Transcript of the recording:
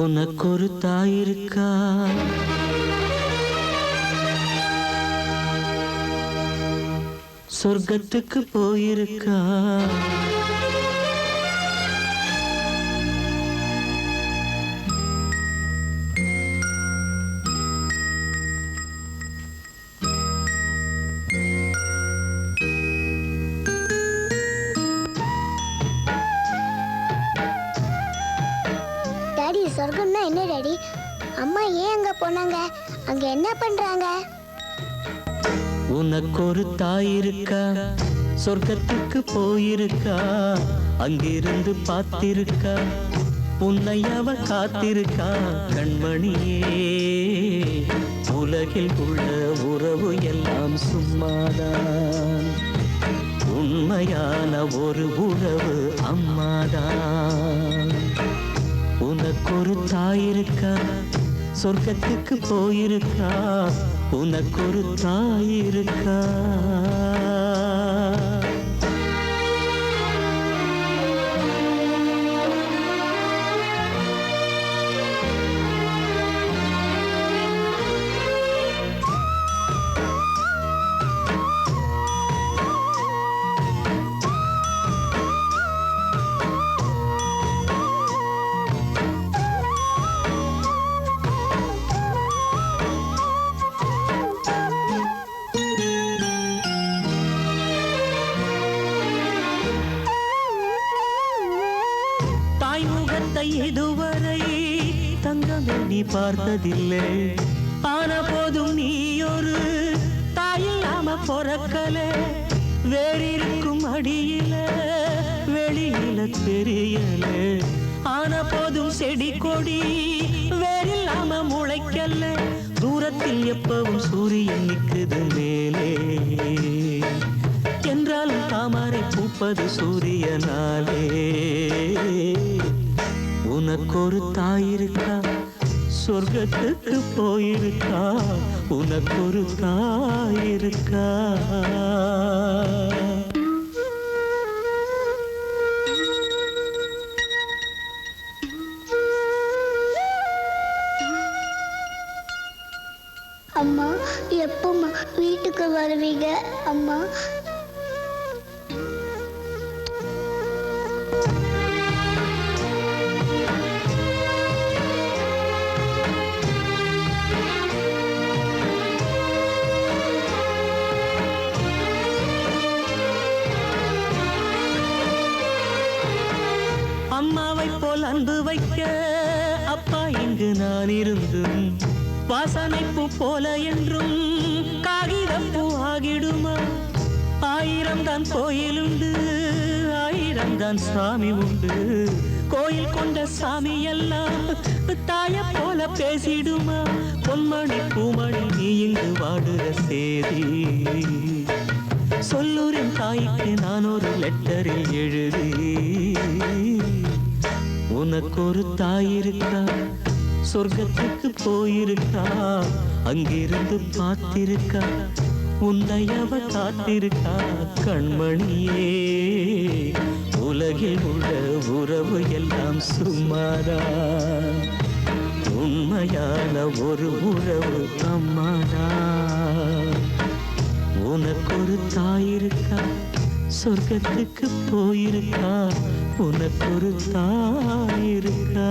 உனக்கொரு தாயிருக்கா? சொர்க்கத்துக்கு போயிருக்கா? டாடி, சொர்க்கம்னா என்ன டாடி? அம்மா ஏன் அங்க போனாங்க? அங்க என்ன பண்றாங்க? உனக்கொரு தாயிருக்கா? சொர்க்கத்துக்கு போயிருக்கா? அங்கிருந்து பார்த்திருக்கா? உன்னை அவ காத்திருக்கா? கண்மணியே, உலகில் உள்ள உறவு எல்லாம் சும்மாதான், உண்மையான ஒரு உறவு அம்மாதான். உனக்கொரு தாயிருக்கா? சொர்க்கத்துக்கு போயிருக்கா? உனக்கொரு தாயிருக்கா? இதுவரை தங்கமே நீ பார்த்ததில்லை, ஆன போதும் நீ ஒரு தாயில்லாம பொறக்கல. வேறிருக்கும் அடியில வெளியில தெரியல, ஆன போதும் செடி கொடி வேறில்லாம முளைக்கல. தூரத்தில் எப்பவும் சூரியன் நிற்குது மேலே, என்றாலும் தாமரை பூப்பது சூரியனாலே. உனக்கொரு தாயிருக்கா? சொர்க்கத்துக்கு போயிருக்கா? உனக்கொரு தாயிருக்கா? அம்மா, எப்பமா வீட்டுக்கு வருவீங்க? அம்மா, அம்மாவை போல் அன்பு வைக்க அப்பா இங்கு நான் இருந்தும், வாசனை பூ போல என்றும் காகிதம் பூ ஆகிடுமா? 1000 தான் கோயிலுண்டு, 1000 தான் சாமி உண்டு. கோயில் கொண்ட சாமி எல்லாம் தாய போல பேசிடுமா? பொன்மணி பூமணி நீ இங்கு வாடுற சேதி, சொல்லூரின் தாய்க்கு நான் ஒரு லெட்டரில் எழுதி. உனக்கொரு தாயிருக்கா? சொர்க்கத்துக்கு போயிருக்கா? அங்கிருந்து பார்த்திருக்கா? உன்னை அவ காத்திருக்கா? கண்மணியே, உலகில் உள்ள உறவு எல்லாம் சும்மாதான், உண்மையான ஒரு உறவு அம்மாதான். உனக்கொரு தாயிருக்கா? சொர்க்கத்துக்கு போயிருக்கா? உனக்கொரு தாயிருக்கா?